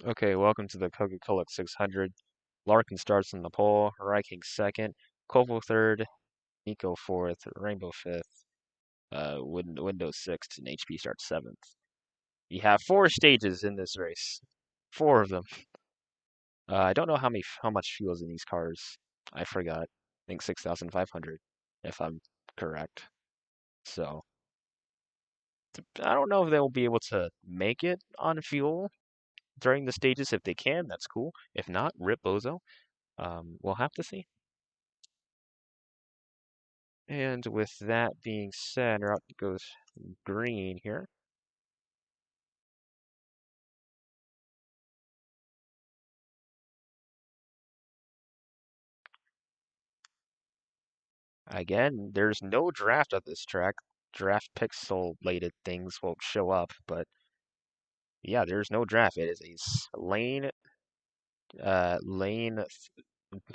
Okay, welcome to the Coca-Cola 600. Larkin starts in the pole, Reiking second, Koval third, Nico fourth, Rainbow fifth, Windows sixth, and HP starts seventh. You have four stages in this race, four of them. I don't know how much fuel is in these cars. I forgot. I think 6,500, if I'm correct. So I don't know if they'll be able to make it on fuel during the stages. If they can, that's cool. If not, rip Bozo. We'll have to see. And with that being said, out goes green here. Again, there's no draft at this track. Draft pixelated things won't show up, but yeah, there's no draft. It is a lane,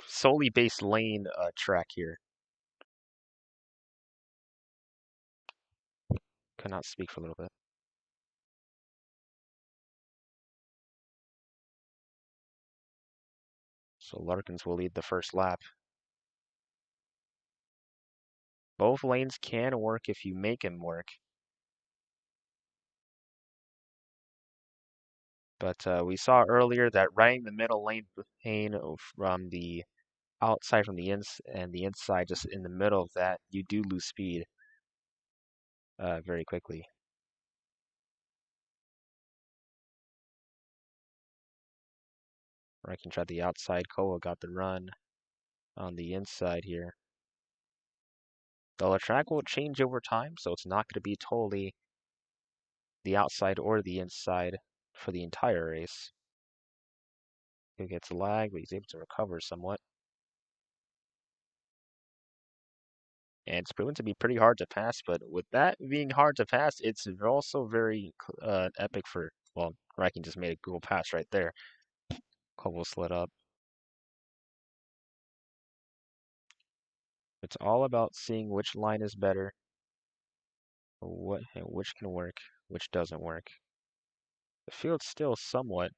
solely based lane track here. Cannot speak for a little bit. So Larkins will lead the first lap. Both lanes can work if you make them work. But we saw earlier that right in the middle lane from the outside from the ins and the inside, just in the middle of that, you do lose speed very quickly. Or I can try the outside. Koa got the run on the inside here. Though the track will change over time, so it's not going to be totally the outside or the inside for the entire race. He gets lag, but he's able to recover somewhat. And it's proven to be pretty hard to pass, but with that being hard to pass, it's also very epic for, well, Raikkonen just made a Google pass right there. Koval slid up. It's all about seeing which line is better, which can work, which doesn't work. The field's still somewhat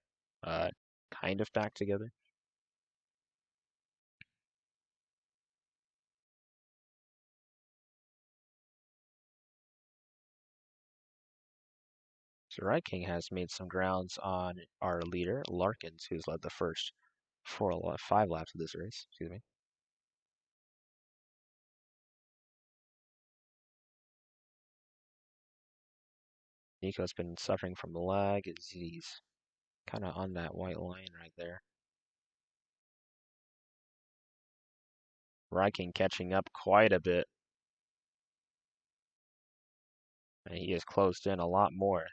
uh, kind of back together. So King has made some grounds on our leader, Larkins, who's led the first 5 laps of this race. Excuse me. Nico's been suffering from lag as he's kind of on that white line right there. King catching up quite a bit. And he has closed in a lot more.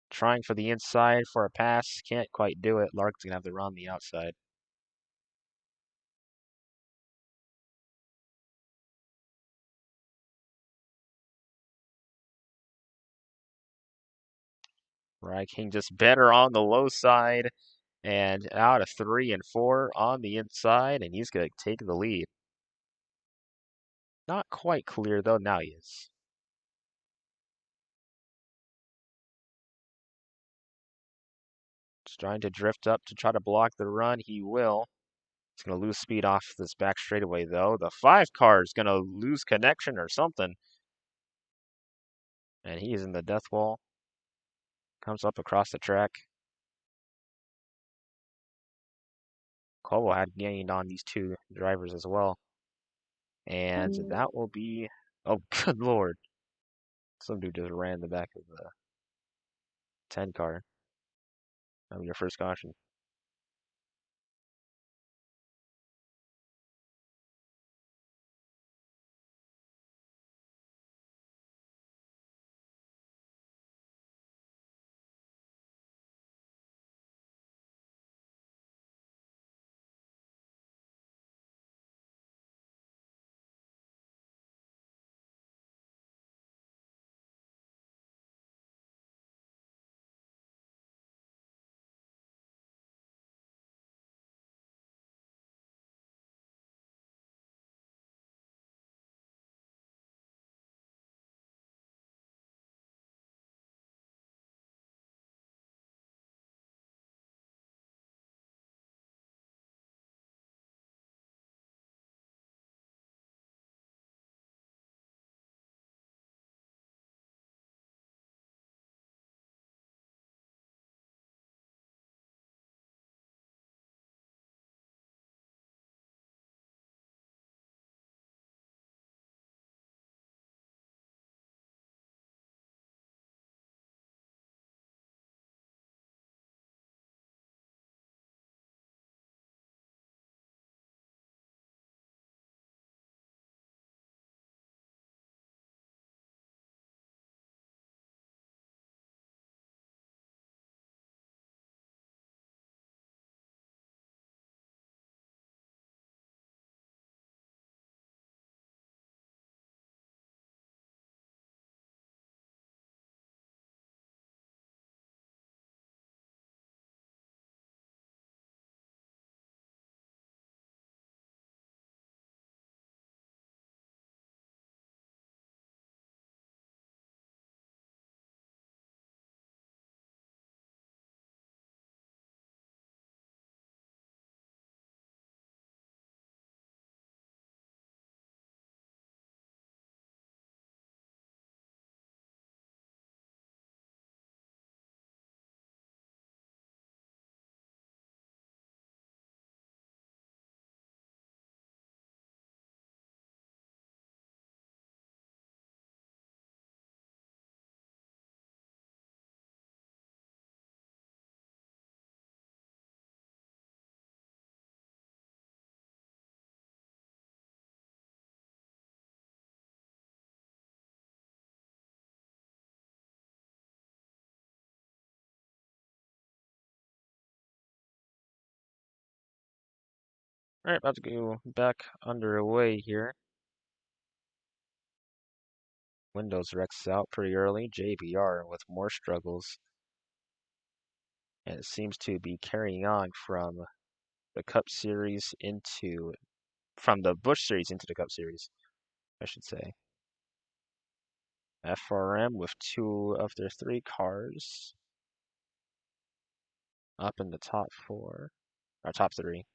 Trying for the inside for a pass, can't quite do it. Larkin's gonna have to run the outside. King just better on the low side and out of 3 and 4 on the inside, and he's going to take the lead. Not quite clear though, now he is. Just trying to drift up to try to block the run. He will. He's going to lose speed off this back straightaway though. The 5 car is going to lose connection or something. And he is in the death wall. Comes up across the track. Koval had gained on these 2 drivers as well. And that will be, oh, good lord. Some dude just ran the back of the 10 car. Your first caution. Alright, about to go back underway here. Windows Rex out pretty early. JBR with more struggles. And it seems to be carrying on from the Cup Series from the Busch Series into the Cup Series, I should say. FRM with 2 of their 3 cars up in the top 4, or top 3.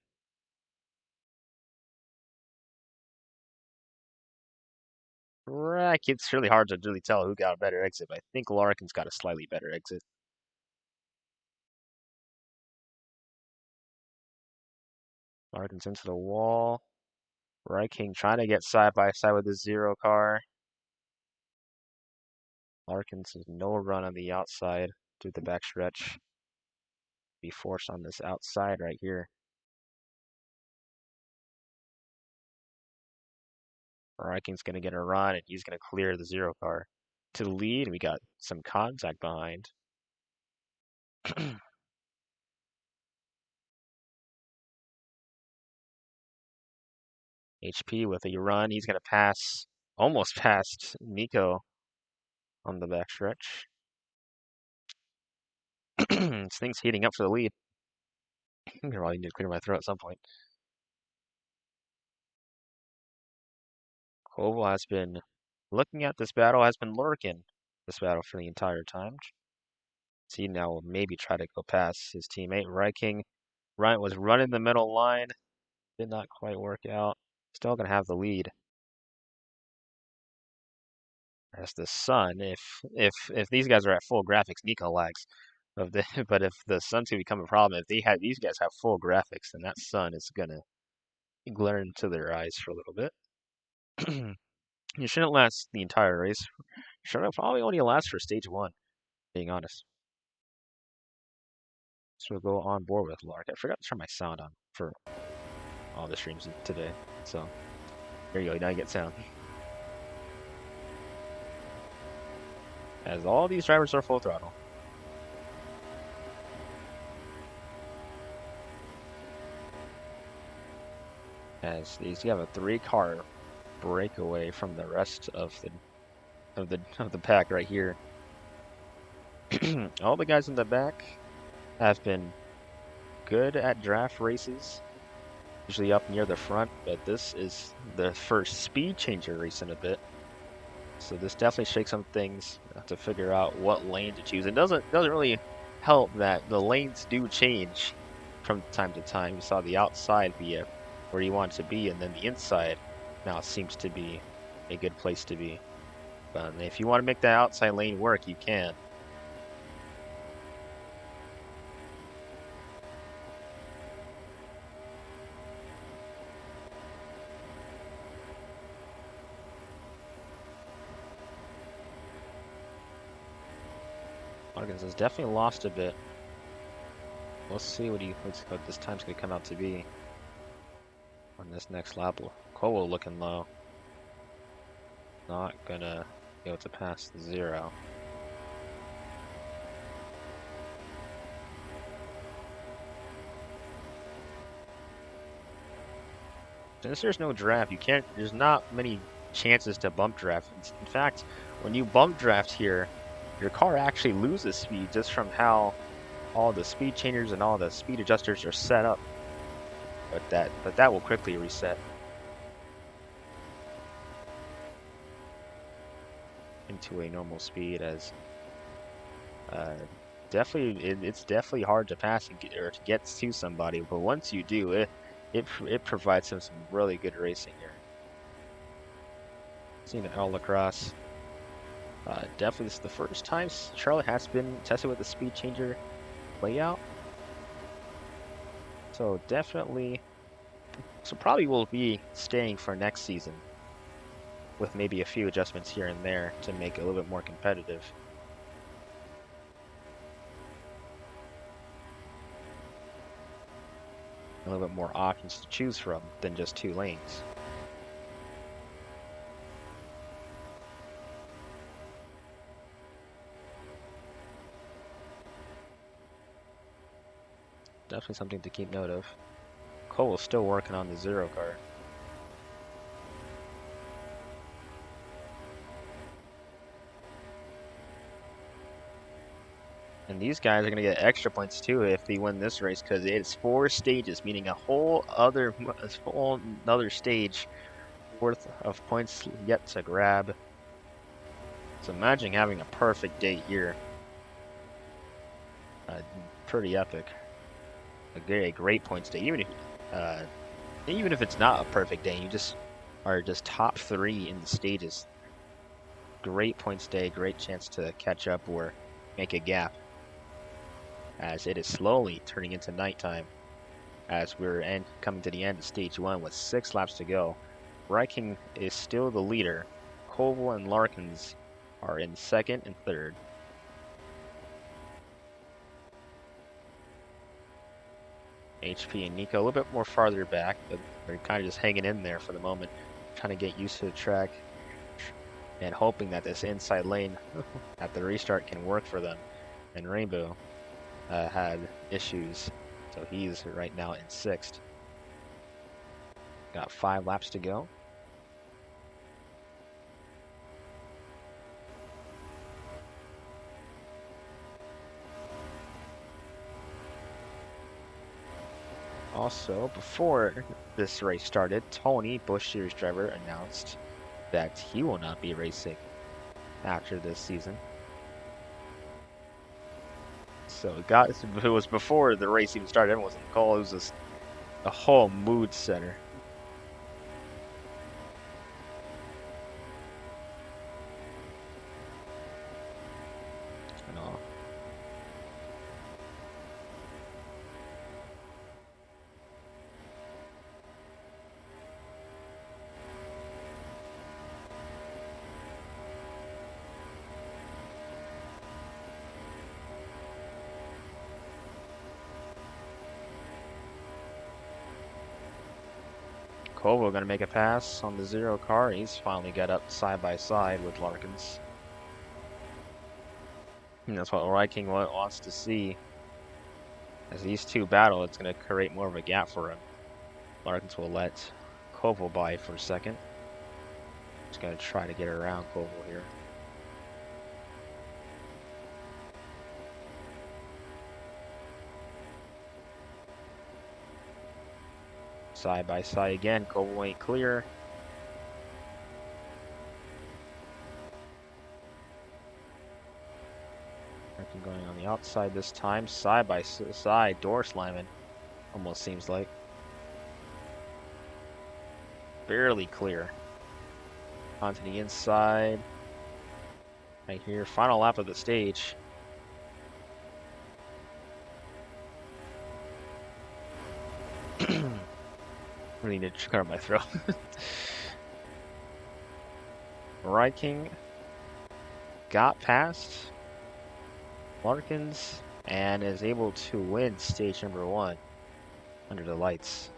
It's really hard to really tell who got a better exit, but I think Larkin's got a slightly better exit. Larkin's into the wall. King trying to get side by side with the 0 car. Larkin's has no run on the outside through the backstretch. Be forced on this outside right here. King's going to get a run, and he's going to clear the 0 car. To the lead, we got some contact behind. HP with a run. He's going to pass, almost past Nico on the backstretch. This thing's heating up for the lead. I probably need to clear my throat at some point. Koval has been looking at this battle, has been lurking this battle for the entire time. See, now will maybe try to go past his teammate. King was running the middle line. Did not quite work out. Still going to have the lead. As the sun, if these guys are at full graphics, Nico lags. But if the sun's gonna become a problem, if these guys have full graphics, then that sun is gonna glare into their eyes for a little bit. You shouldn't last the entire race. Should probably only last for stage 1, being honest. So we'll go on board with Lark. I forgot to turn my sound on for all the streams today. So there you go, now you get sound. As all these drivers are full throttle. As these, you have a 3-car breakaway from the rest of the pack right here. All the guys in the back have been good at draft races, usually up near the front, but this is the first speed changer race in a bit. So this definitely shakes some things to figure out what lane to choose. It doesn't really help that the lanes do change from time to time. You saw the outside be where you want to be, and then the inside now seems to be a good place to be. But if you want to make that outside lane work, you can. Larkins has definitely lost a bit. We'll see what this time's going to come out to be on this next lap. Cole looking low. Not going to be able to pass the 0. Since there's no draft, there's not many chances to bump draft. In fact, when you bump draft here, your car actually loses speed just from how all the speed changers and all the speed adjusters are set up. But that will quickly reset into a normal speed. As it's definitely hard to pass or to get to somebody, but once you do, it provides some really good racing here. Seeing it all across. Definitely this is the first time Charlotte has been tested with the speed changer layout. So probably will be staying for next season with maybe a few adjustments here and there to make it a little bit more competitive. A little bit more options to choose from than just 2 lanes. Definitely something to keep note of. Cole's still working on the zero car. And these guys are going to get extra points too if they win this race because it's 4 stages, meaning a whole other stage worth of points yet to grab. So imagine having a perfect day here. Pretty epic. A great points day. Even if it's not a perfect day, you just are just top 3 in the stages. Great points day, great chance to catch up or make a gap, as it is slowly turning into nighttime as we're coming to the end of stage 1 with 6 laps to go. King is still the leader. Koval and Larkins are in 2nd and 3rd. HP and Nico a little bit more farther back, but they're kind of just hanging in there for the moment, trying to get used to the track and hoping that this inside lane at the restart can work for them. And Rainbow had issues, so he's right now in 6th. Got 5 laps to go. Also, before this race started, Tony, Busch Series driver, announced that he will not be racing after this season. So it was before the race even started. Everyone was on the call. It was just a whole mood setter. Kovo gonna make a pass on the zero car. He's finally got up side by side with Larkins. And that's what King wants to see. As these two battle, it's gonna create more of a gap for him. Larkins will let Kovo by for a second. Just gonna try to get around Kovo here. Side by side again. Kovo ain't clear. Going on the outside this time, side by side, door slamming, almost seems like. Barely clear. Onto the inside. Right here, final lap of the stage. Really need to clear my throat. King got past Larkins and is able to win stage number 1 under the lights.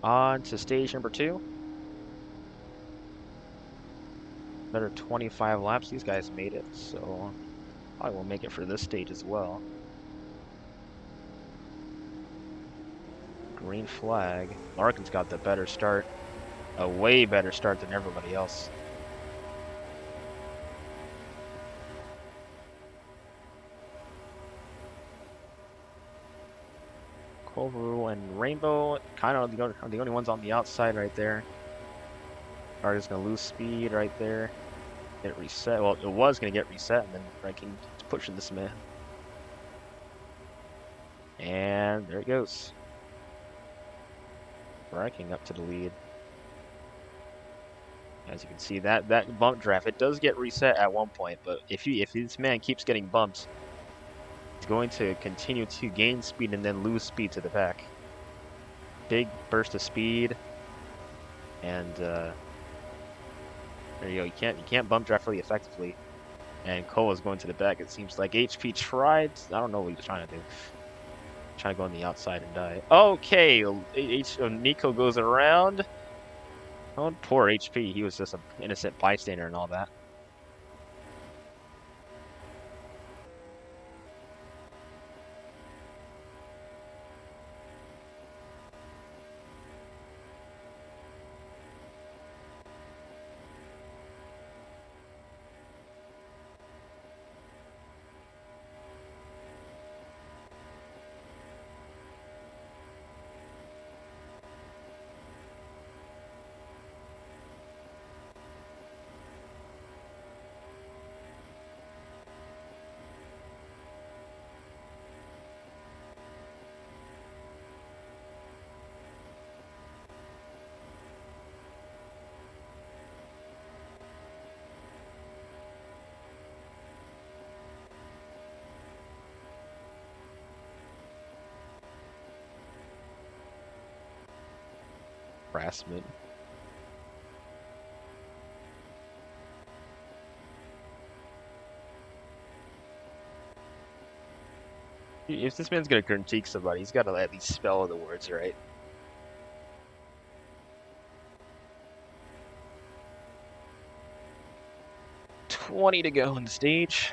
On to stage number 2. Another 25 laps. These guys made it, so probably will make it for this stage as well. Green flag. Larkin's got the better start. A way better start than everybody else. Kovu and Rainbow kind of are the only ones on the outside right there. Are just going to lose speed right there. Get reset. Well, it was going to get reset, and then Ranking is pushing this man. And there it goes. Ranking up to the lead. As you can see, that bump draft, it does get reset at one point, but if this man keeps getting bumped, he's going to continue to gain speed and then lose speed to the pack. Big burst of speed, and there you go. You can't bump draft really effectively. And Cole is going to the back. It seems like HP tried. I don't know what he was trying to do. Trying to go on the outside and die. Okay, Nico goes around. Oh, poor HP. He was just an innocent bystander and all that. Harassment. If this man's gonna critique somebody, he's gotta at least spell the words right. $20 to go on the stage.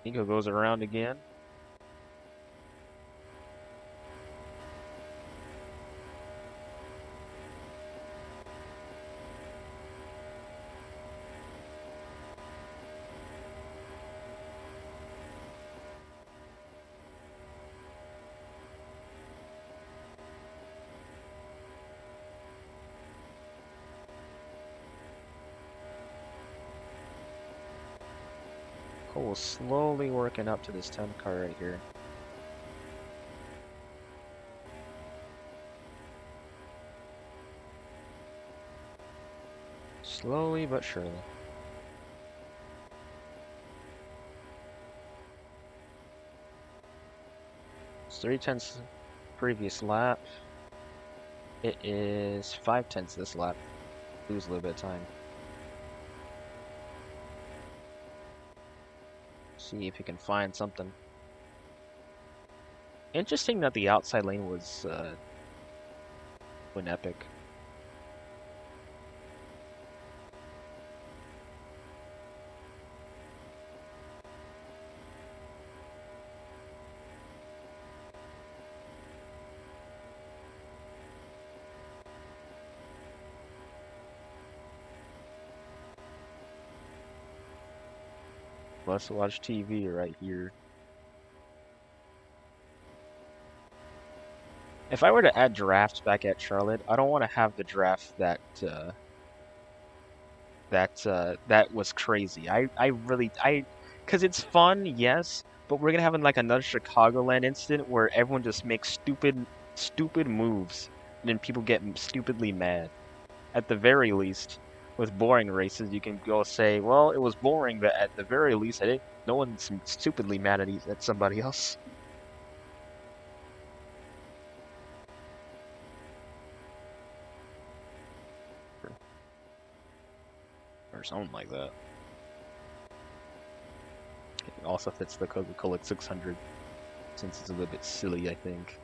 Nico goes around again. Cole slowly working up to this 10 car right here. Slowly but surely. It's 3/10 previous lap. It is 5/10 this lap. Lose a little bit of time. See if you can find something. Interesting that the outside lane was an epic. Let's watch TV right here. If I were to add drafts back at Charlotte, I don't want to have the draft that was crazy. Because it's fun, yes, but we're gonna have like another Chicagoland incident where everyone just makes stupid moves, and then people get stupidly mad. at the very least, with boring races, you can go say, well, it was boring, but at the very least, I didn't. No one's stupidly mad at somebody else. Or something like that. It also fits the Coca-Cola 600, since it's a little bit silly, I think.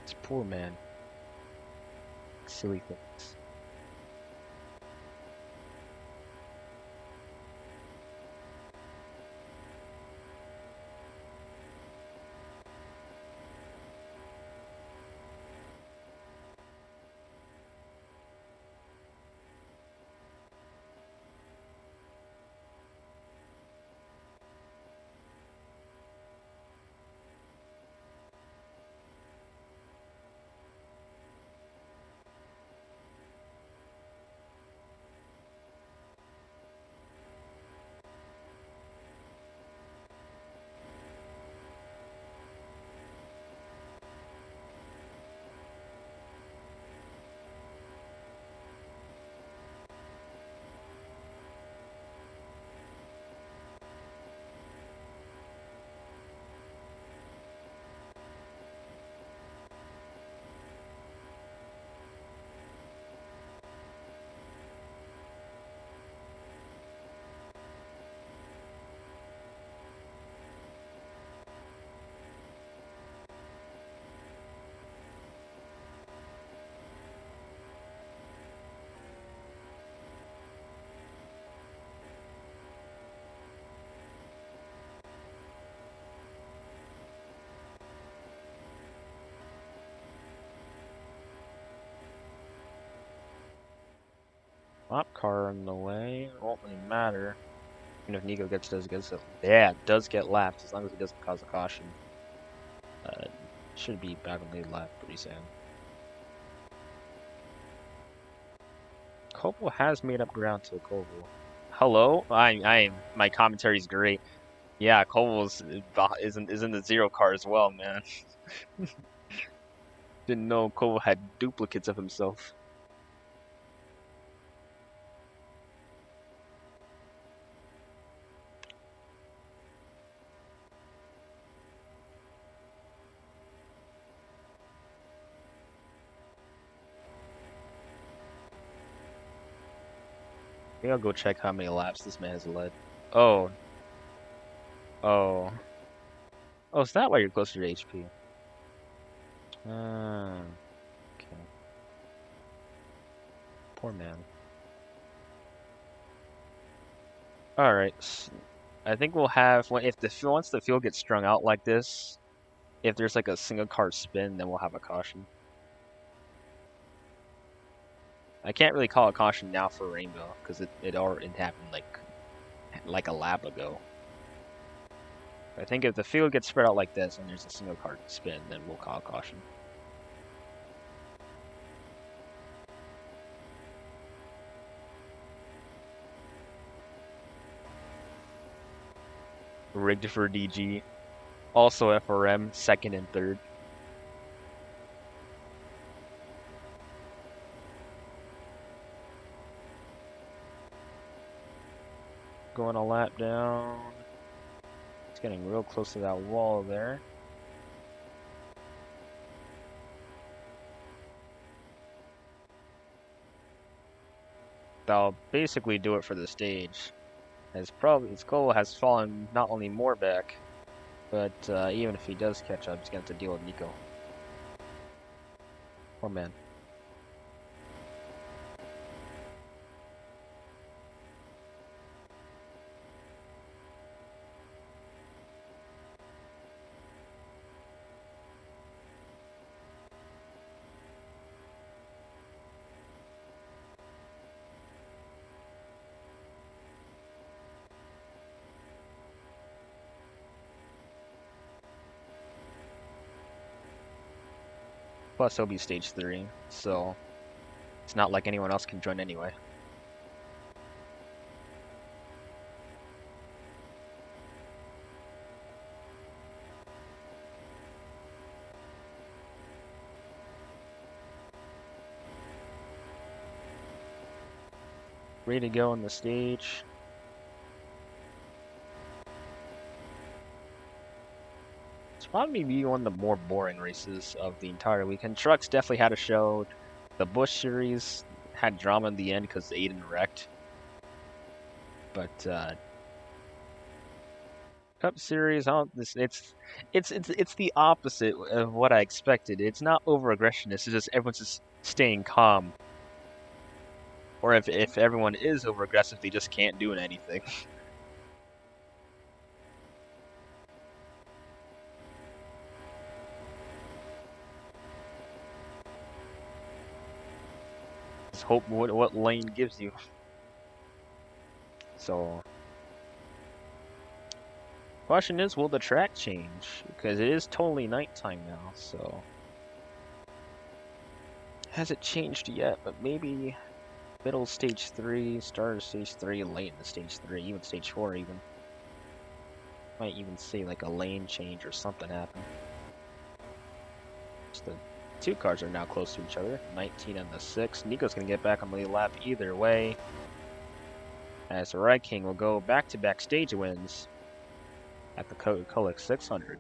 This poor man. Silly things. Lap car in the way, it won't really matter. Even if Nico does get lapped, as long as he doesn't cause a caution. Should be back on the lap pretty soon. Koval has made up ground to Koval. Hello? My commentary's great. Yeah, Koval's is in the zero car as well, man. Didn't know Koval had duplicates of himself. Maybe I'll go check how many laps this man has led. Oh. Oh. Oh, is that why you're closer to HP? Okay. Poor man. Alright. I think we'll have once the field gets strung out like this, if there's like a single car spin, then we'll have a caution. I can't really call a caution now for Rainbow because it already happened like a lap ago. I think if the field gets spread out like this and there's a single car spin, then we'll call a caution. Rigged for DG. Also FRM, second and third. Going a lap down. It's getting real close to that wall there. That'll basically do it for the stage. His goal has fallen not only more back, but even if he does catch up, he's going to have to deal with Nico. Poor man. Plus, he'll be stage 3, so it's not like anyone else can join anyway. Ready to go on the stage. It's probably one of the more boring races of the entire weekend. Trucks definitely had a show. The Busch Series had drama in the end because Aiden wrecked. But Cup Series, it's the opposite of what I expected. It's not over aggression. It's just everyone's just staying calm. Or if everyone is over aggressive, they just can't do anything. Just hope what lane gives you. So, question is, will the track change? Because it is totally nighttime now. So, has it changed yet? But maybe middle stage 3, start of stage 3, late in the stage 3, even stage 4 even. Might even see like a lane change or something happen. So the two cars are now close to each other, 19 and the 6. Nico's going to get back on the lead lap either way, as the Red King will go back-to-back stage wins at the Coca 600.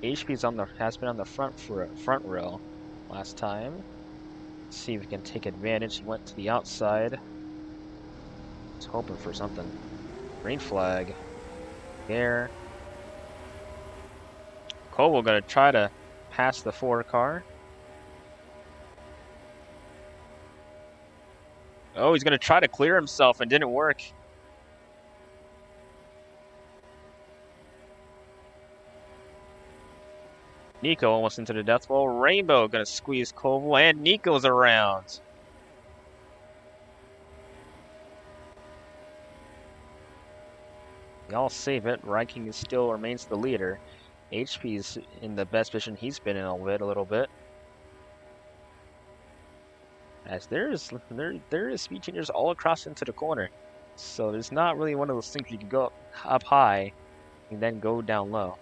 HP's has been on the front row last time. Let's see if he can take advantage. He went to the outside. He's hoping for something. Green flag. There. Coca gonna try to pass the 4 car. Oh, he's gonna try to clear himself and didn't work. Nico almost into the death wall. Rainbow gonna squeeze Koval, and Nico's around. Y'all save it. Ryking still remains the leader. HP's in the best position he's been in a little bit. As there is speed changers all across into the corner. So there's not really one of those things you can go up high and then go down low.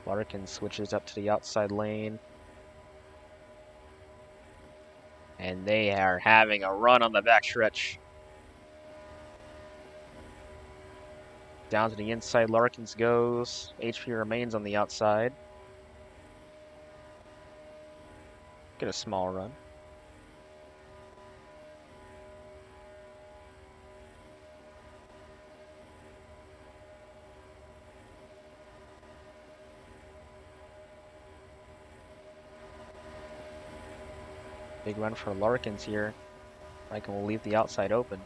Larkin switches up to the outside lane. And they are having a run on the backstretch. Down to the inside, Larkins goes. HP remains on the outside. Get a small run. Big run for Larkins here. Ryken will leave the outside open.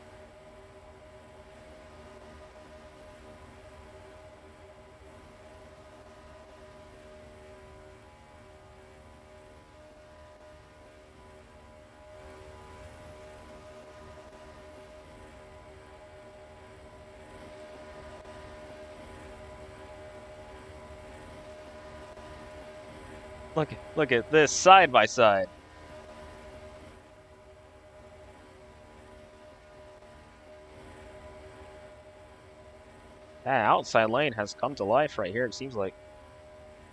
Look at this side by side. That outside lane has come to life right here, it seems like.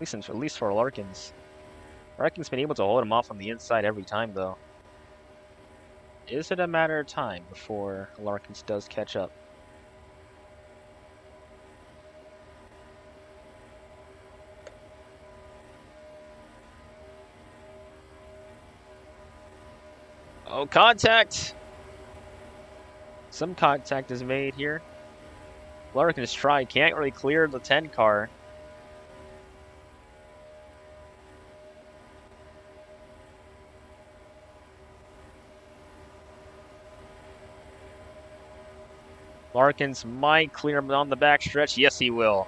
At least for Larkins. Larkins been able to hold him off on the inside every time, though. Is it a matter of time before Larkins does catch up? Oh, contact! Some contact is made here. Larkins tried, can't really clear the 10 car. Larkins might clear him on the backstretch. Yes, he will.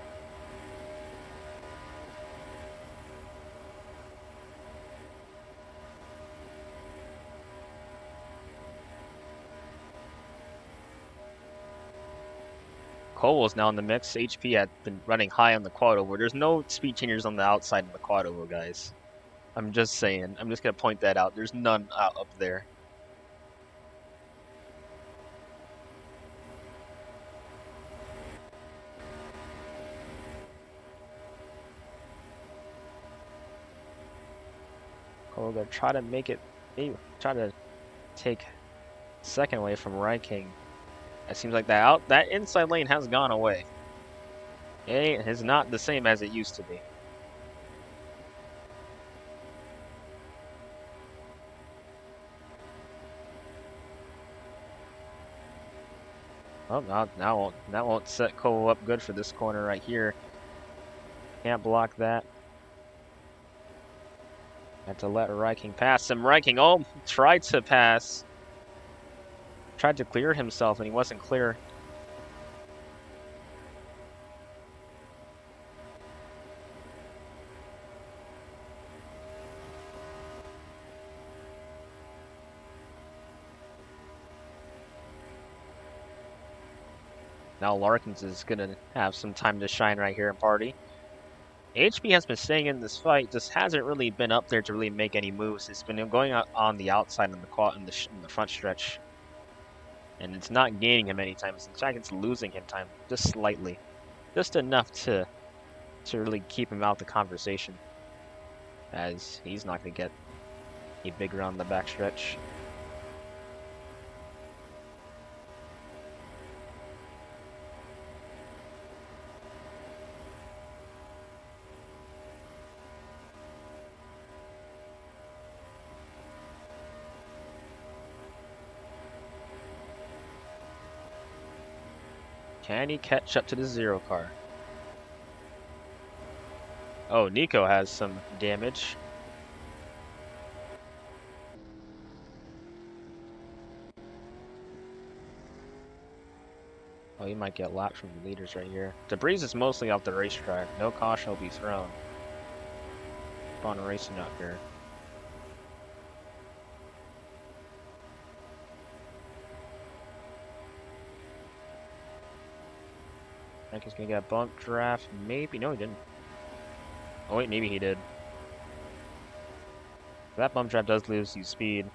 Cole's now in the mix. HP had been running high on the quad over. There's no speed changers on the outside of the quad over, guys. I'm just saying. I'm just going to point that out. There's none up there. Cole gonna try to make it, maybe try to take second away from Ryking. It seems like that inside lane has gone away. It is not the same as it used to be. Oh, that won't set Cole up good for this corner right here. Can't block that. Have to let Ryking pass him. Ryking, oh, tried to pass. Tried to clear himself and he wasn't clear. Now Larkins is going to have some time to shine right here in party. HP has been staying in this fight, just hasn't really been up there to really make any moves. It's been going on the outside in the front stretch. And it's not gaining him any time. In fact, it's losing him time just slightly. Just enough to to really keep him out the conversation, as he's not going to get a big run on the backstretch. Can he catch up to the 0 car? Oh, Nico has some damage. Oh, he might get lapped from the leaders right here. Debris is mostly off the racetrack. No caution will be thrown upon racing up here. I think he's gonna get a bump draft. Maybe. No, he didn't. Oh, wait, maybe he did. That bump draft does lose you speed.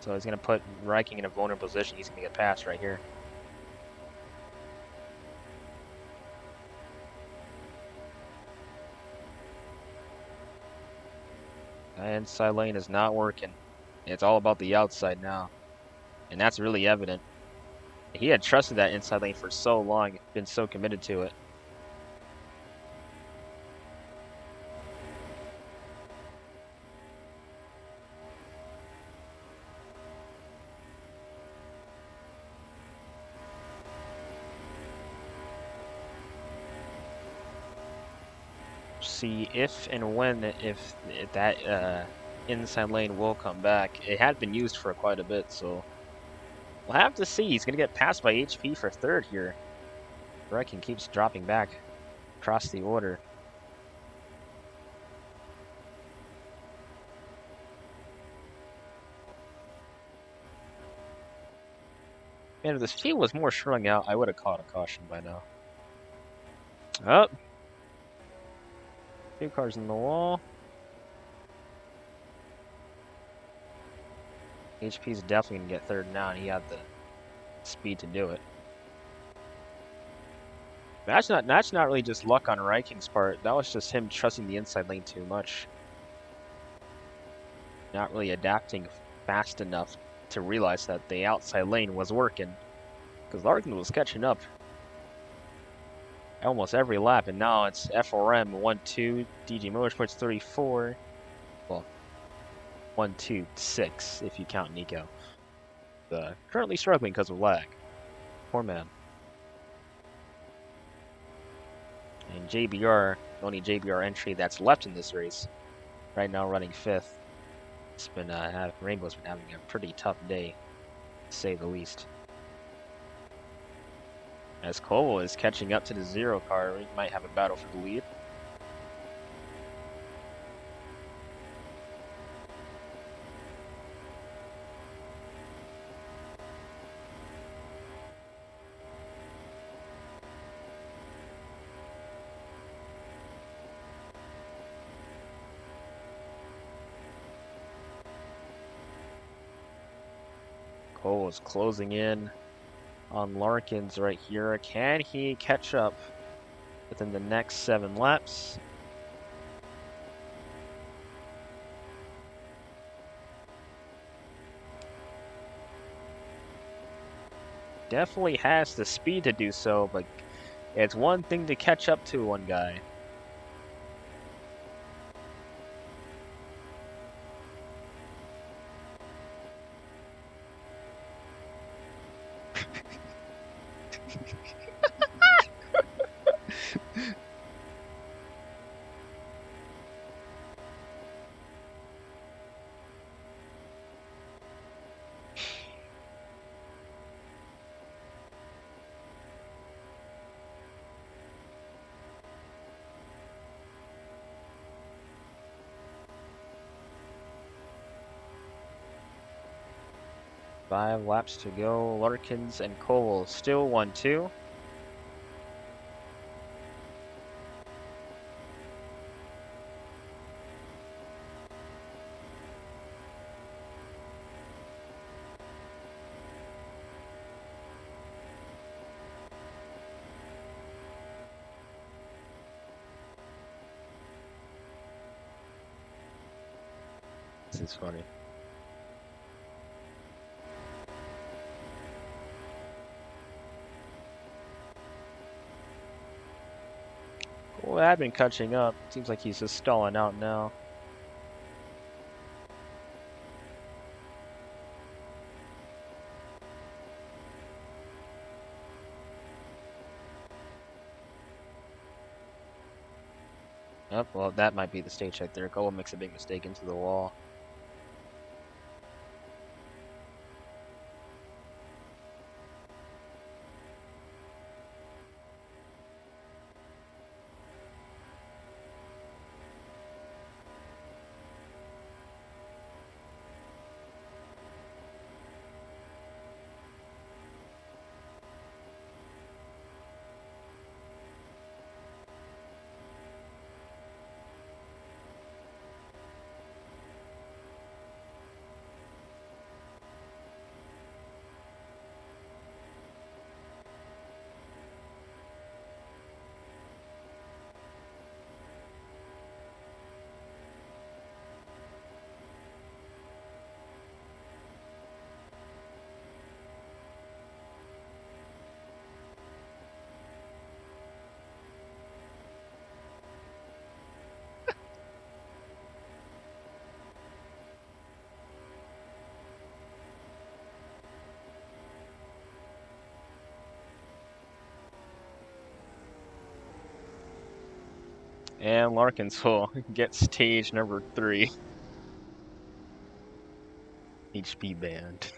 So he's gonna put Reiking in a vulnerable position. He's gonna get passed right here. Inside lane is not working. It's all about the outside now. And that's really evident. He had trusted that inside lane for so long, been so committed to it. See if and when if that inside lane will come back. It had been used for quite a bit, so we'll have to see. He's gonna get passed by HP for third here. Reiking keeps dropping back across the order. Man, if this field was more strung out, I would have caught a caution by now. Oh. 2 cars in the wall. HP's definitely gonna get third now, and he had the speed to do it. That's not really just luck on Reiking's part. That was just him trusting the inside lane too much. Not really adapting fast enough to realize that the outside lane was working. Because Larkin was catching up almost every lap, and now it's FRM 1-2, DG Motorsports 34. Well, 1-2-6 if you count Nico. Currently struggling because of lag. Poor man. And JBR, the only JBR entry that's left in this race, right now running 5th. It's been Rainbow's been having a pretty tough day, to say the least. As Cole is catching up to the 0 car, we might have a battle for the lead. Cole is closing in on Larkins right here. Can he catch up within the next 7 laps? Definitely has the speed to do so, but it's one thing to catch up to one guy. Five laps to go. Larkins and Cole still 1-2. This is funny. Well, I've been catching up. Seems like he's just stalling out now. Oh, well, that might be the stage right there. Cole makes a big mistake into the wall. And Larkins will get stage number 3. HP banned.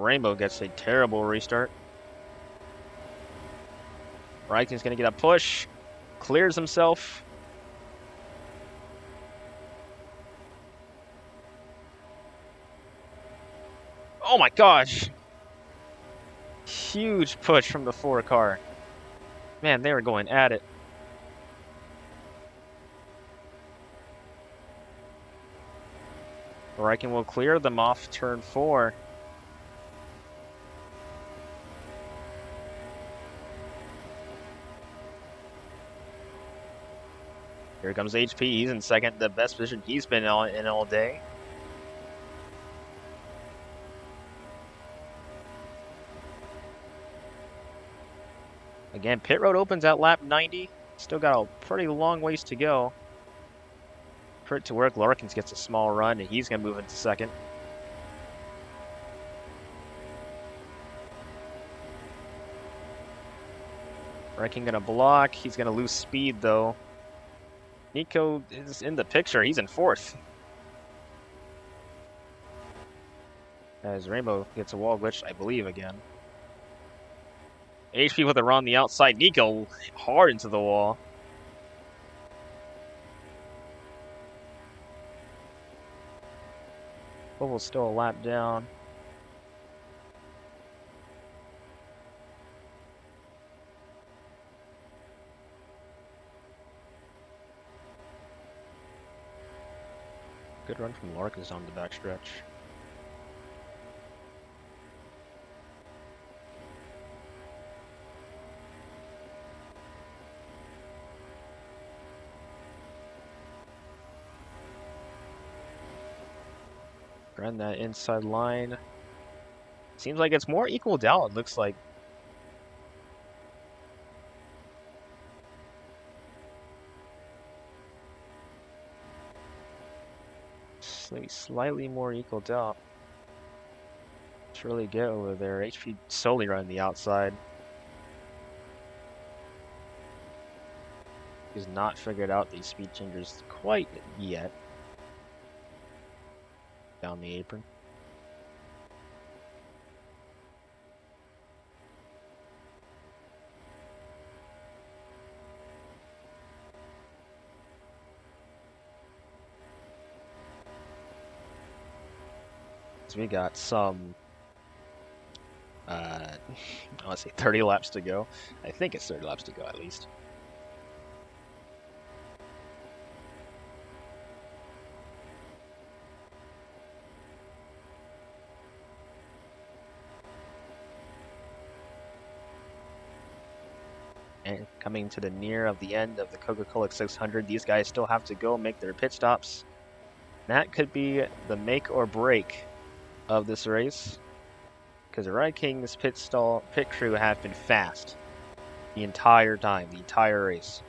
Rainbow gets a terrible restart. Raikkonen's gonna get a push. Clears himself. Oh my gosh! Huge push from the 4 car. Man, they were going at it. Raikkonen will clear them off turn 4. Here comes HP. He's in second, the best position he's been in all day. Again, pit road opens at lap 90. Still got a pretty long ways to go for it to work. Larkins gets a small run, and he's going to move into second. Raikkonen going to block. He's going to lose speed, though. Nico is in the picture. He's in fourth. As Rainbow gets a wall glitch, I believe, again. HP with a run on the outside. Nico hard into the wall. Oval's still a lap down. Good run from Larkins on the backstretch. Run that inside line. Seems like it's more equaled out, it looks like. Maybe slightly more equaled out. To really get over there. HP solely running the outside. He's not figured out these speed changers quite yet. Down the apron. So we got some, I want to say 30 laps to go. I think it's 30 laps to go at least. And coming to the near of the end of the Coca-Cola 600, these guys still have to go make their pit stops. That could be the make or break of this race, because Raikkonen's pit crew have been fast the entire time, the entire race.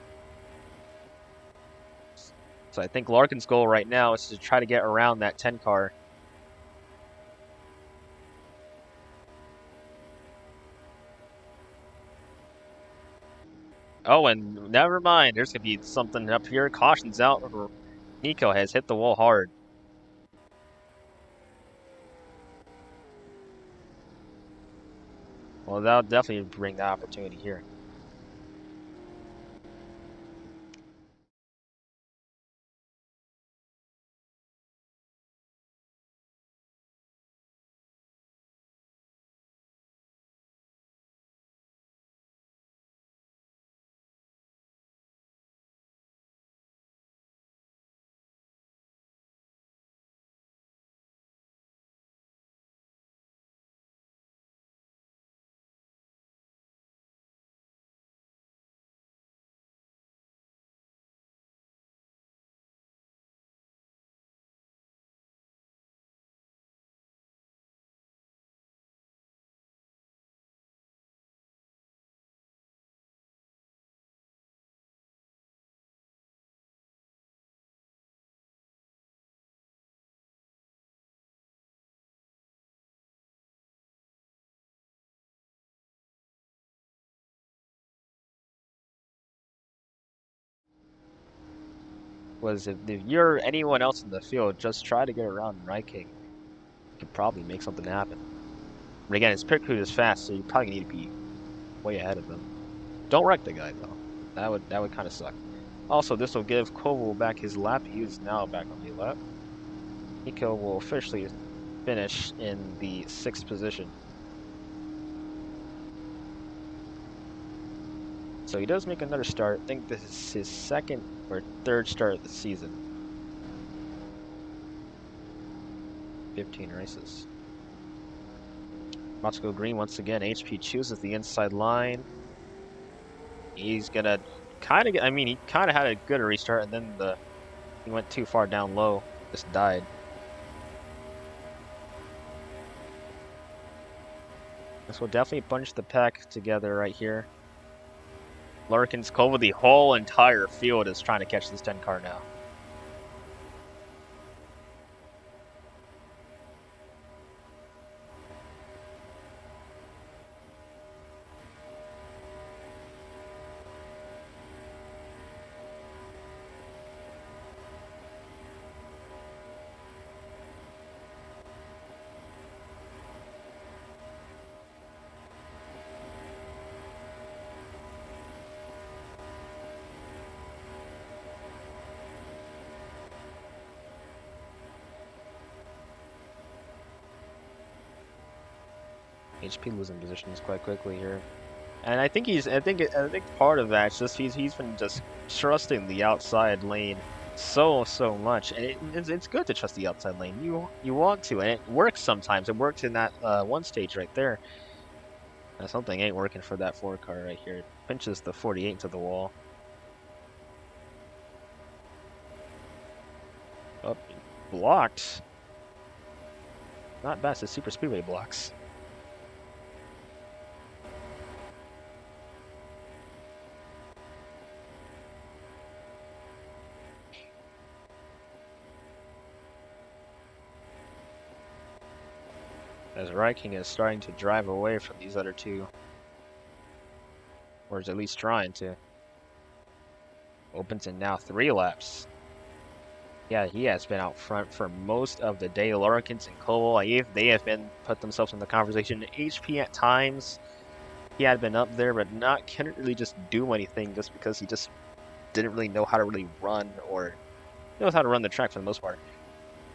So I think Larkin's goal right now is to try to get around that 10 car. Oh, and never mind. There's going to be something up here. Caution's out. Nico has hit the wall hard. Well, that'll definitely bring the opportunity here. Was if you're anyone else in the field, just try to get around Raikkonen. You could probably make something happen. But again, his pit crew is fast, so you probably need to be way ahead of them. Don't wreck the guy though. That would kind of suck. Also, this will give Koval back his lap. He is now back on the lap. Nico will officially finish in the 6th position. So he does make another start. I think this is his 2nd or 3rd start of the season. 15 races. About to go green once again. HP chooses the inside line. He's gonna kind of get. I mean, he kind of had a good restart, and then he went too far down low. Just died. This will definitely bunch the pack together right here. Larkins, Koval, the whole entire field is trying to catch this 10 car now. HP losing positions quite quickly here, and I think I think part of that is just he's been just trusting the outside lane so much, and it's good to trust the outside lane. You want to, and it works sometimes. It worked in that one stage right there. Something ain't working for that 4 car right here. It pinches the 48 into the wall. Oh, blocked. Not bad. It's super speedway blocks. As Ryking is starting to drive away from these other 2. Or is at least trying to. Opens in now 3 laps. Yeah, he has been out front for most of the day. Larkins and Koval, they have been put themselves in the conversation. HP at times, he had been up there, but couldn't really just do anything just because he just didn't really know how to really run, or he knows how to run the track for the most part.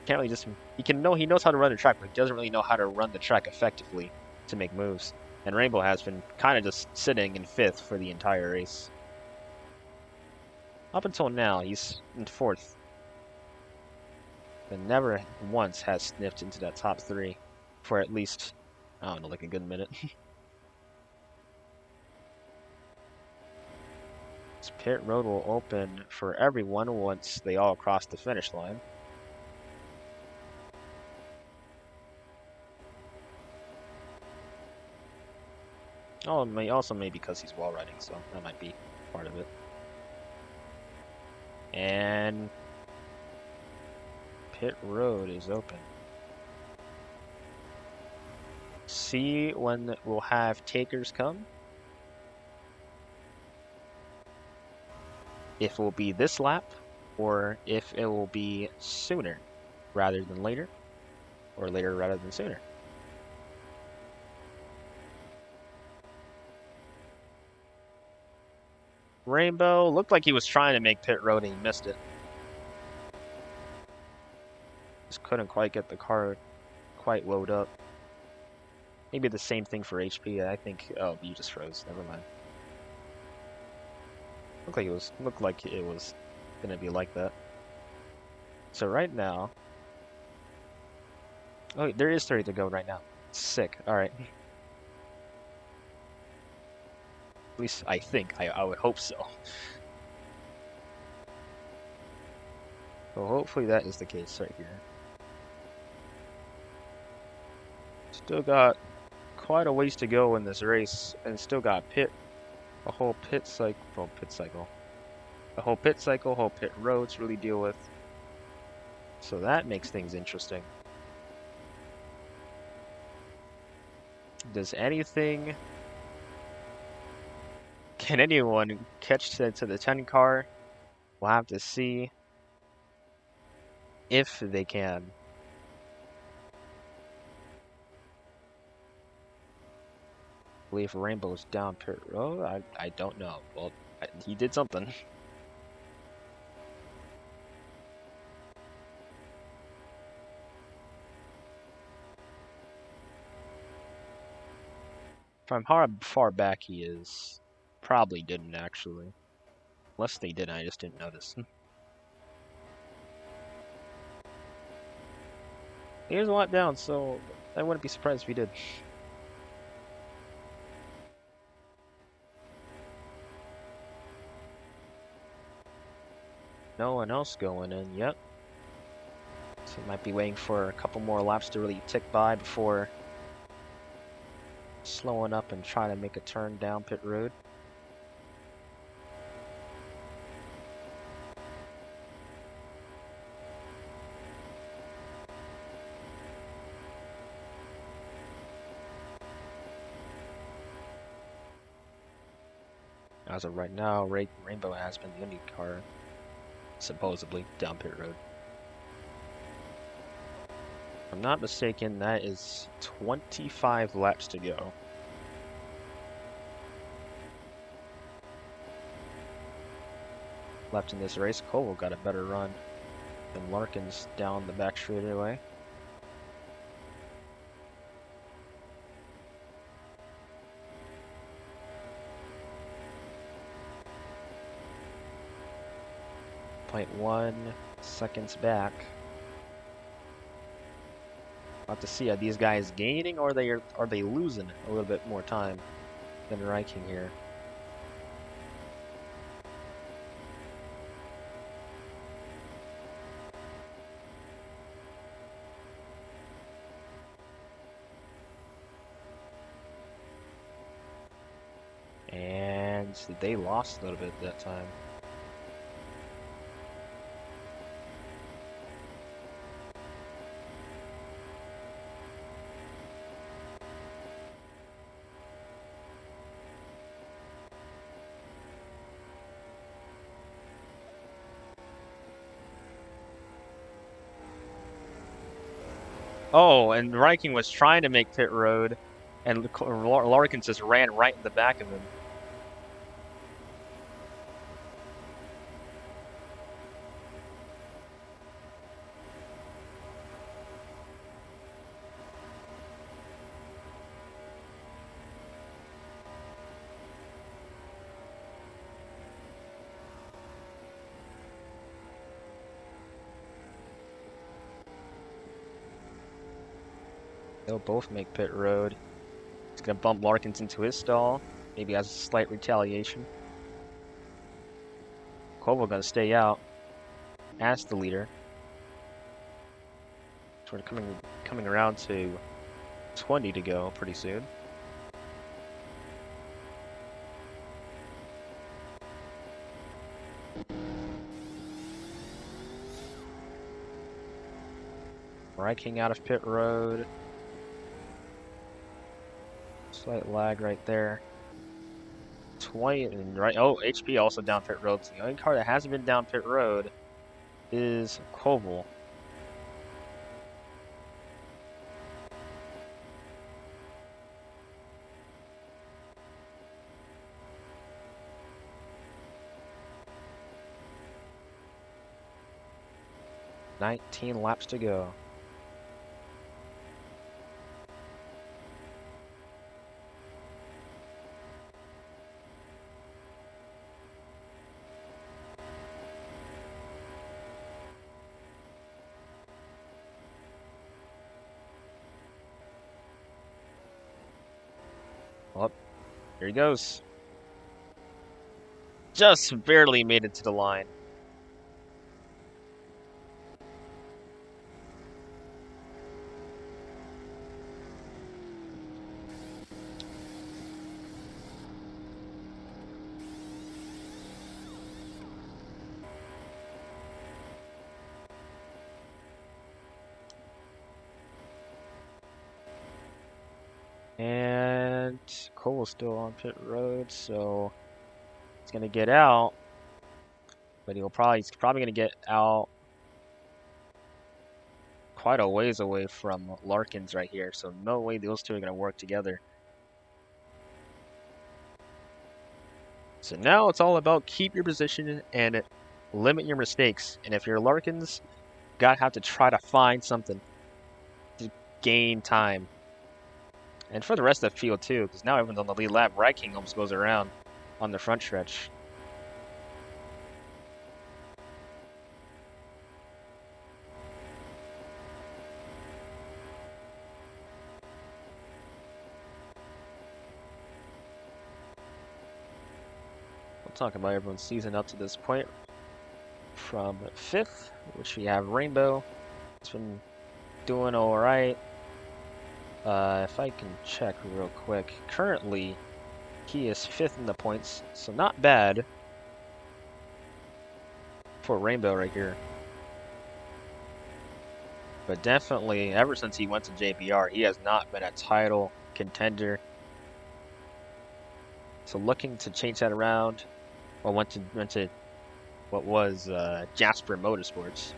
Can't really just he knows how to run the track, but he doesn't really know how to run the track effectively to make moves. And Rainbow has been kind of just sitting in 5th for the entire race. Up until now, he's in 4th. And never once has sniffed into that top 3 for at least, I don't know, like a good minute. This pit road will open for everyone once they all cross the finish line. Oh, also maybe because he's wall riding, so that might be part of it. And pit road is open. See when we'll have takers come. If it will be this lap, or if it will be sooner rather than later, or later rather than sooner. Rainbow looked like he was trying to make pit road and he missed it. Just couldn't quite get the car quite load up. Maybe the same thing for HP. I think. Oh, you just froze. Never mind. Looked like it was gonna be like that. So right now. Oh, there is 30 to go right now. Sick. All right. At least I think. I would hope so. So hopefully that is the case right here. Still got quite a ways to go in this race, and still got a whole pit cycle, whole pit road to really deal with. So that makes things interesting. Can anyone catch to the 10 car? We'll have to see if they can. believe Rainbow's down pit road. I don't know. Well, he did something. From how far back he is, probably didn't actually. Unless they did, I just didn't notice. Here's a lot down, so I wouldn't be surprised if he did. No one else going in yet. So might be waiting for a couple more laps to really tick by before slowing up and trying to make a turn down pit road. As of right now, Rainbow has been the only car supposedly down pit road. If I'm not mistaken, that is 25 laps to go. Left in this race, Cole got a better run than Larkins down the back straightaway. .1 seconds back. About to see, are these guys gaining or are they losing a little bit more time than Reiking here? And they lost a little bit that time. Oh, and Reiking was trying to make pit road, and Larkins just ran right in the back of him. They'll both make pit road. He's gonna bump Larkins into his stall, maybe as a slight retaliation. Koval gonna stay out as the leader. So we're coming around to 20 to go pretty soon. Reiking out of pit road. Slight lag right there. 20 and right. Oh, HP also down pit road. So the only car that hasn't been down pit road is Koval. $19 laps to go. Well, here he goes. Just barely made it to the line. And Cole's still on pit road, so he's gonna get out. But he's probably gonna get out quite a ways away from Larkins right here. So no way those two are gonna work together. So now it's all about keep your position and limit your mistakes. And if you're Larkins, gotta have to try to find something to gain time. And for the rest of the field too, because now everyone's on the lead lap. Rat King almost goes around on the front stretch. We'll talk about everyone's season up to this point. From 5th, which we have Rainbow. It's been doing alright. If I can check real quick. Currently, he is 5th in the points, so not bad for Rainbow right here. But definitely, ever since he went to JBR, he has not been a title contender. So looking to change that around, or went to what was Jasper Motorsports.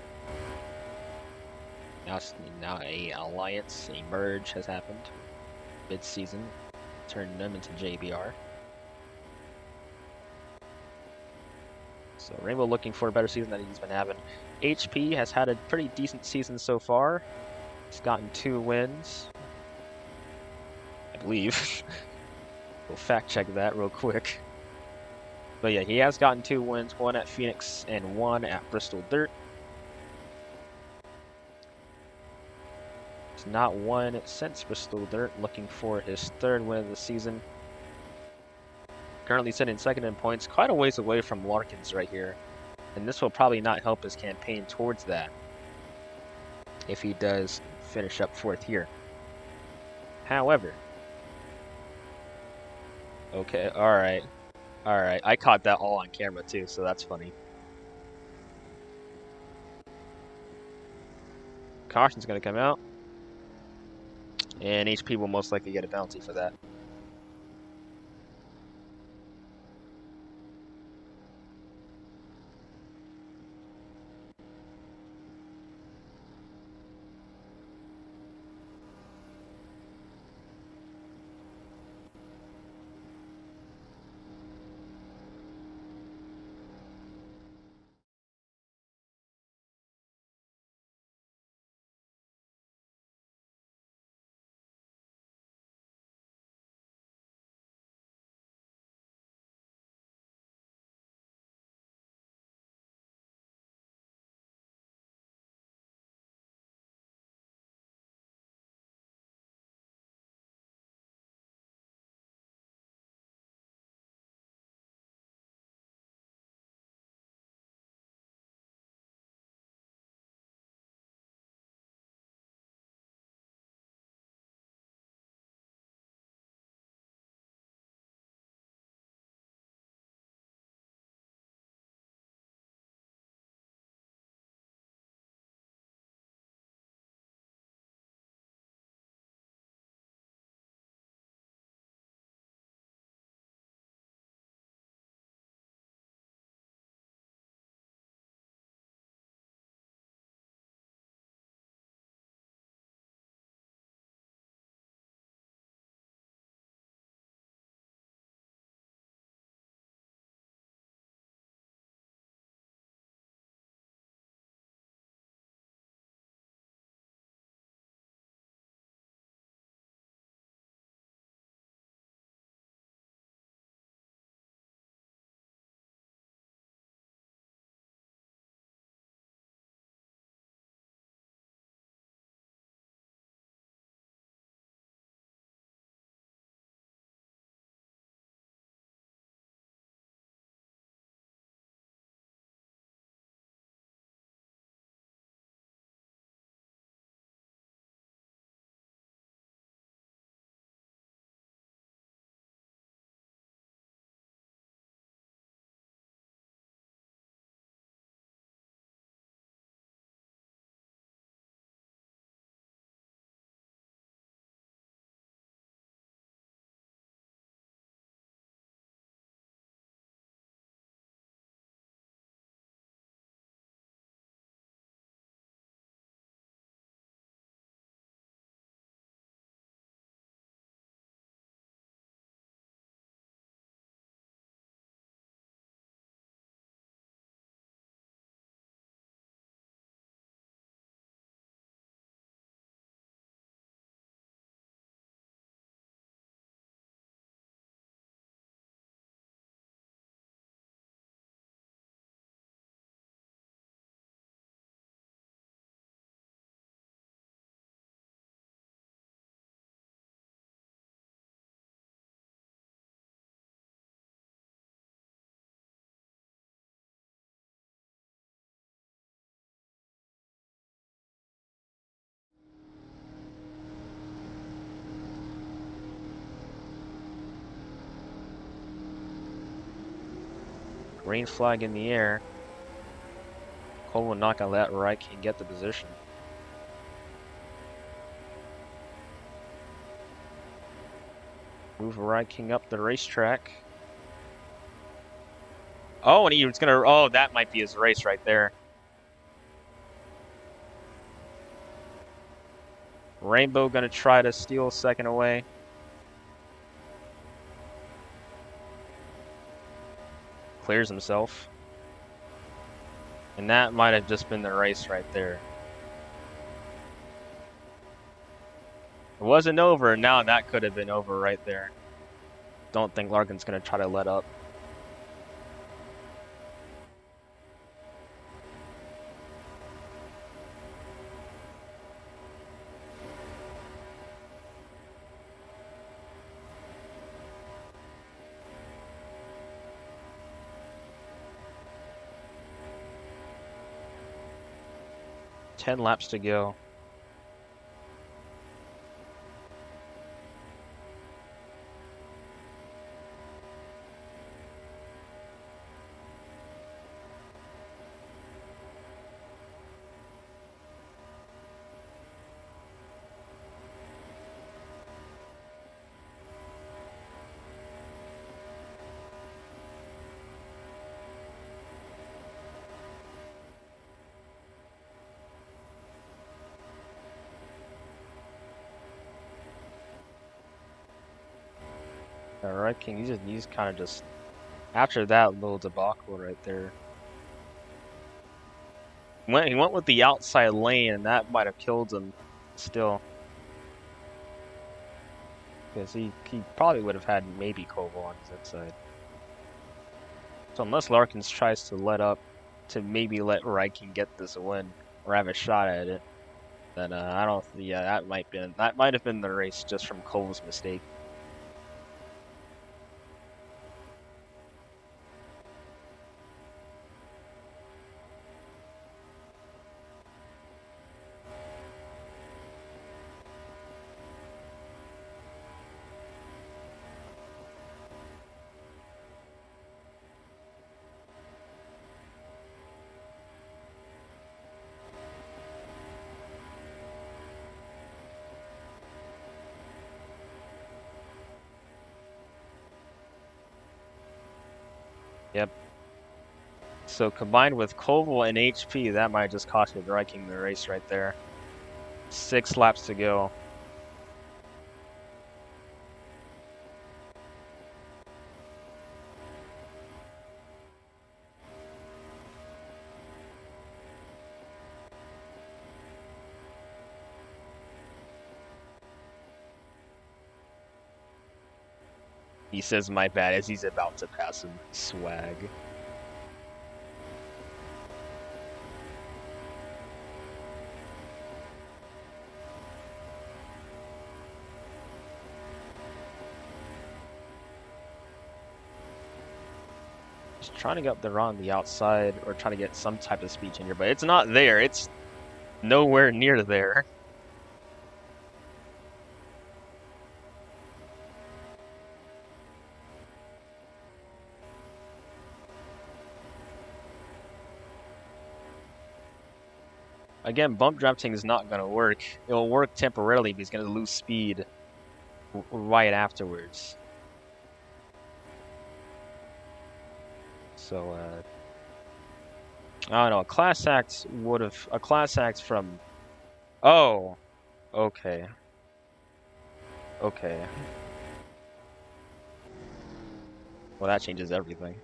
Now a alliance, a merge has happened mid-season, turning them into JBR. So Rainbow looking for a better season than he's been having. HP has had a pretty decent season so far. He's gotten 2 wins, I believe. We'll fact check that real quick. But yeah, he has gotten 2 wins, 1 at Phoenix and 1 at Bristol Dirt. He's not won since Bristol Dirt, looking for his 3rd win of the season. Currently sitting 2nd in points, quite a ways away from Larkins right here. And this will probably not help his campaign towards that if he does finish up 4th here. However, okay, alright. Alright, I caught that all on camera too, so that's funny. Caution's gonna come out. And HP will most likely get a penalty for that. Green flag in the air. Koval not gonna let Raikkonen get the position. Move Raikkonen up the racetrack. Oh, and he was gonna. Oh, that might be his race right there. Rainbow gonna try to steal a second away. Clears himself. And that might have just been the race right there. It wasn't over, now that could have been over right there. Don't think Larkin's gonna try to let up. Ten laps to go. Alright, King, he's kind of just after that little debacle right there. He went with the outside lane, and that might have killed him still. Because he probably would have had maybe Koval on his inside. So unless Larkins tries to let up to maybe let Raikkonen get this win or have a shot at it, then I don't. Yeah, that might have been the race just from Koval's mistake. Yep. So combined with Koval and HP, that might just cost me Raikkonen the race right there. 6 laps to go. He says my bad as he's about to pass him. Swag. Just trying to get there on the outside or trying to get some type of speed changer, but it's not there. It's nowhere near there. Again, bump drafting is not going to work. It'll work temporarily, but he's going to lose speed right afterwards. So, I don't know. A class act would have... A class act from... Oh! Okay. Okay. Well, that changes everything.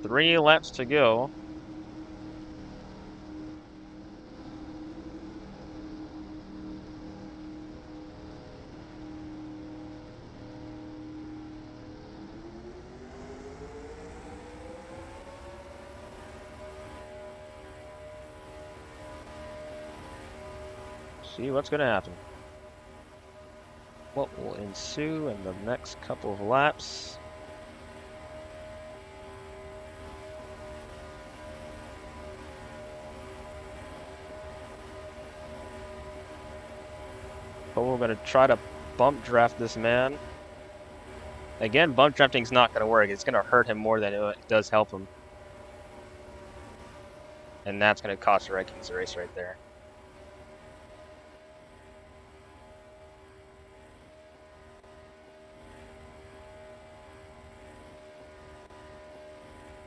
3 laps to go. See what's going to happen. What will ensue in the next couple of laps? But we're going to try to bump draft this man. Again, bump drafting's not going to work. It's going to hurt him more than it does help him. And that's going to cost Raikkonen's the race right there.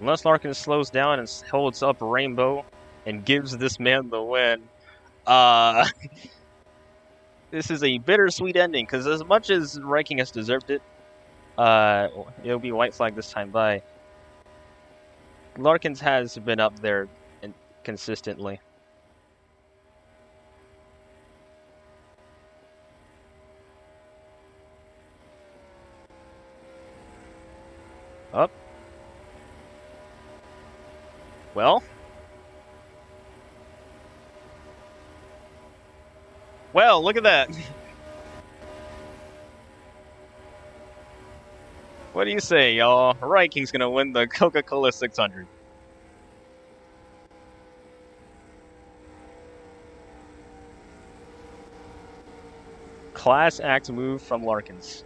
Unless Larkin slows down and holds up Rainbow and gives this man the win, this is a bittersweet ending, because as much as Raikkonen has deserved it, it'll be white flag this time by. Larkins has been up there consistently. Up. Well, look at that. What do you say, y'all? Raikkonen's gonna win the Coca-Cola 600. Class act move from Larkins.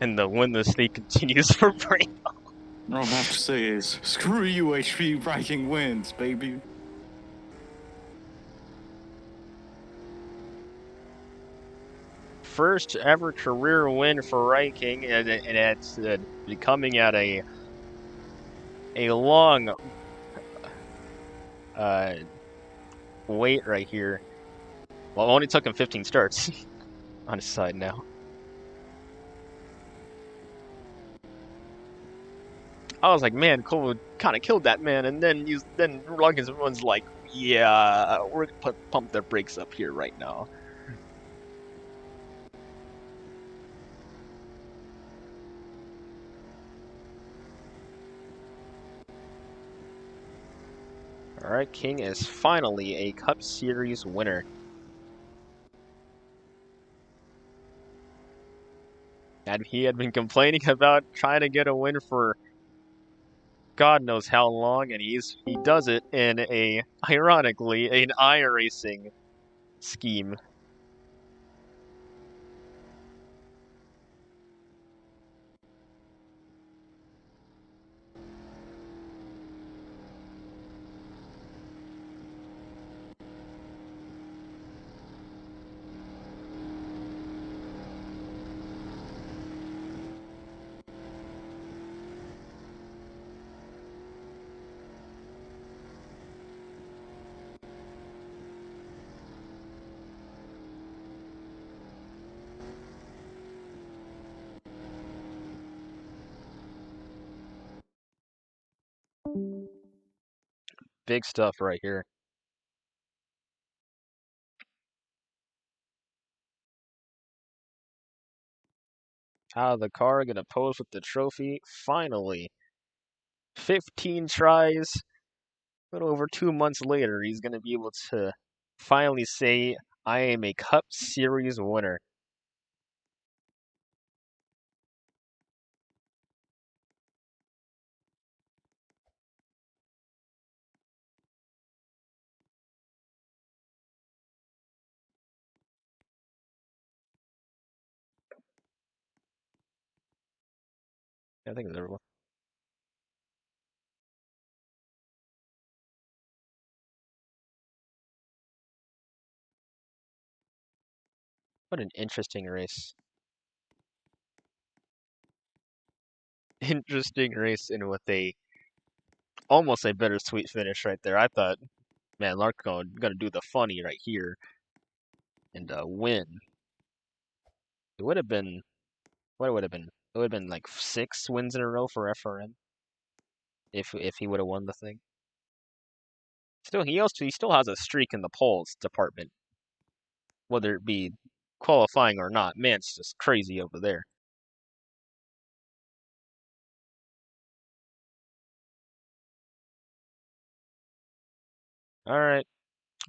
And the win streak continues for Brain. All I have to say is, screw you, HP. Raikkonen wins, baby. First ever career win for Raikkonen, and it's coming at a long wait right here. Well, it only took him 15 starts on his side now. I was like, man, Cole kind of killed that man, and then Larkins was like, yeah, we're gonna pump the brakes up here right now. Alright, King is finally a Cup Series winner. And he had been complaining about trying to get a win for God knows how long, and he does it in ironically, an iRacing scheme. Big stuff right here. Out of the car, gonna pose with the trophy. Finally. 15 tries. A little over 2 months later, he's gonna be able to finally say, I am a Cup Series winner. I think it's everyone. What an interesting race. Interesting race, and with almost a bittersweet finish right there. I thought, man, Lark's gonna do the funny right here. and win. It would have been what would have been? It would have been like 6 wins in a row for FRM if he would have won the thing. Still, he still has a streak in the polls department, whether it be qualifying or not. Man, it's just crazy over there. All right,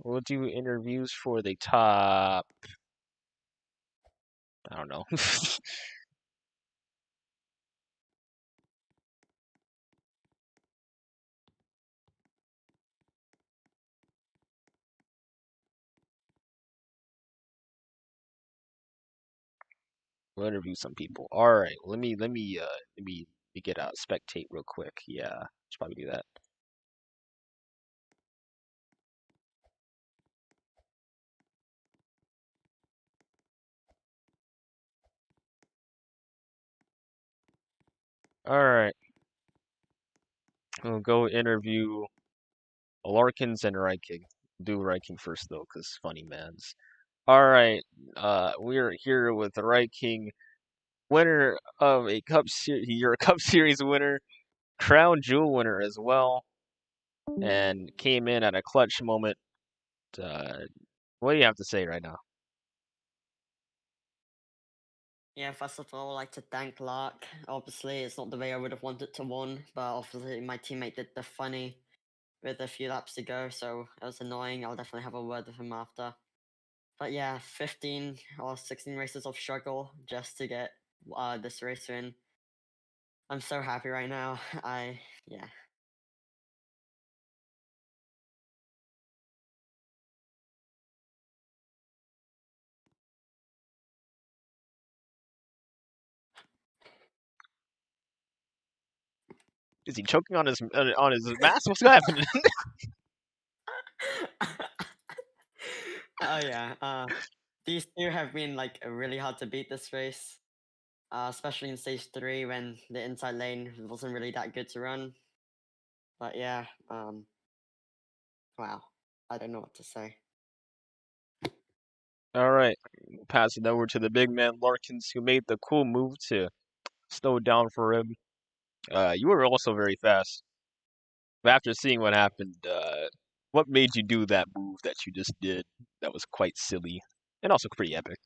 we'll do interviews for the top. I don't know. We'll interview some people. All right, let me get out spectate real quick. Yeah, should probably do that. All right, we'll go interview Larkins and Reiking. Do Reiking first though, cause funny mans. All right, we're here with Reiking, winner of a Cup Series. You're a Cup Series winner, Crown Jewel winner as well, and came in at a clutch moment. What do you have to say right now? Yeah, first of all, I'd like to thank Lark. Obviously, it's not the way I would have wanted to win, but obviously my teammate did the funny with a few laps to go, so it was annoying. I'll definitely have a word with him after. But yeah, 15 or 16 races of struggle just to get this race win. I'm so happy right now. Yeah. Is he choking on his mask? What's happening? Oh yeah. These two have been like really hard to beat this race. Especially in stage 3 when the inside lane wasn't really that good to run. But yeah, wow. I don't know what to say. All right, pass it over to the big man Larkins, who made the cool move to slow down for him. You were also very fast. But after seeing what happened, what made you do that move that you just did? That was quite silly and also pretty epic.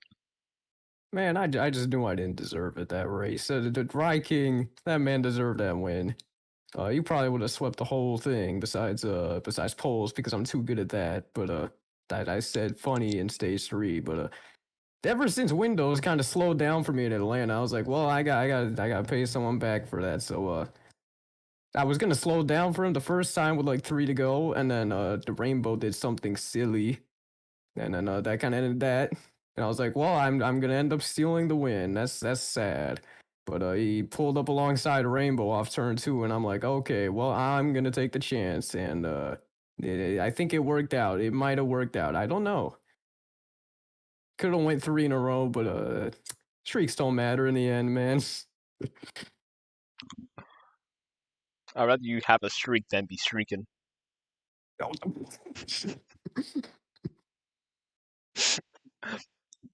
Man, I just knew I didn't deserve it that race. The Dry King, that man deserved that win. You probably would have swept the whole thing besides polls because I'm too good at that. But I said funny in stage 3, but ever since Windows kind of slowed down for me in Atlanta, I was like, well, I got to pay someone back for that. So I was gonna slow down for him the first time with like 3 to go, and then the Rainbow did something silly, and then that kind of ended that. And I was like, well, I'm gonna end up stealing the win. That's sad. But he pulled up alongside Rainbow off turn 2, and I'm like, okay, well, I'm gonna take the chance, and I think it worked out. It might have worked out. I don't know. Could have went 3 in a row, but streaks don't matter in the end, man. I'd rather you have a streak than be streaking. Don't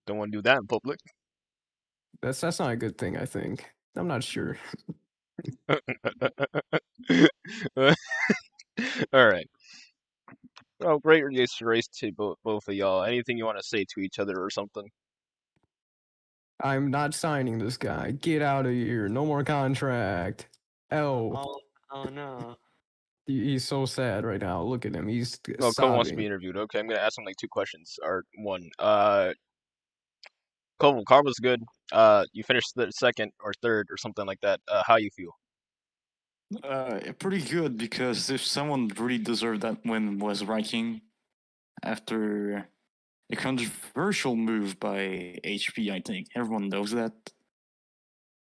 want to do that in public. That's not a good thing, I think. I'm not sure. All right. Oh, great race to both of y'all. Anything you want to say to each other or something? I'm not signing this guy. Get out of here. No more contract. Oh no. He's so sad right now. Look at him. He's Oh, Cole wants to be sobbing. interviewed. Okay, I'm gonna ask him like 2 questions. Or one. Cole, car was good. You finished the second or third or something like that. How you feel? Pretty good, because if someone really deserved that win was Viking after a controversial move by HP, I think. Everyone knows that.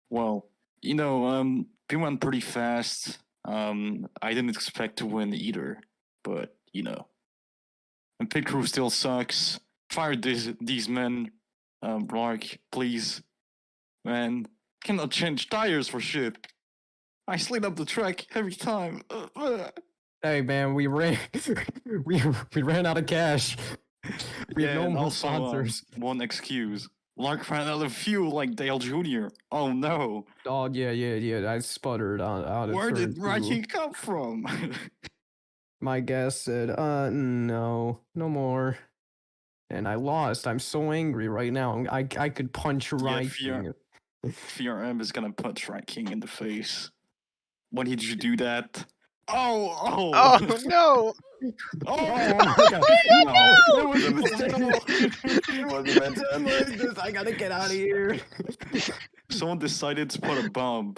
Well, they went pretty fast. I didn't expect to win either, but and pit crew still sucks. Fire these men, Mark, please, man. Cannot change tires for shit. I slid up the track every time. Hey man, we ran we ran out of cash. We have Yeah, no and more also, sponsors. one excuse. Lark ran out of fuel like Dale Jr. Oh no. Oh yeah. I sputtered on out of Where turn did 2. Riking come from? My gas said, no more. And I lost. I'm so angry right now. I could punch Riking. VRM is gonna punch Riking in the face. When did you do that? Oh! Oh no! Oh my god. No! It was a mistake. It wasn't meant to end like this. I gotta get out of here. Someone decided to put a bomb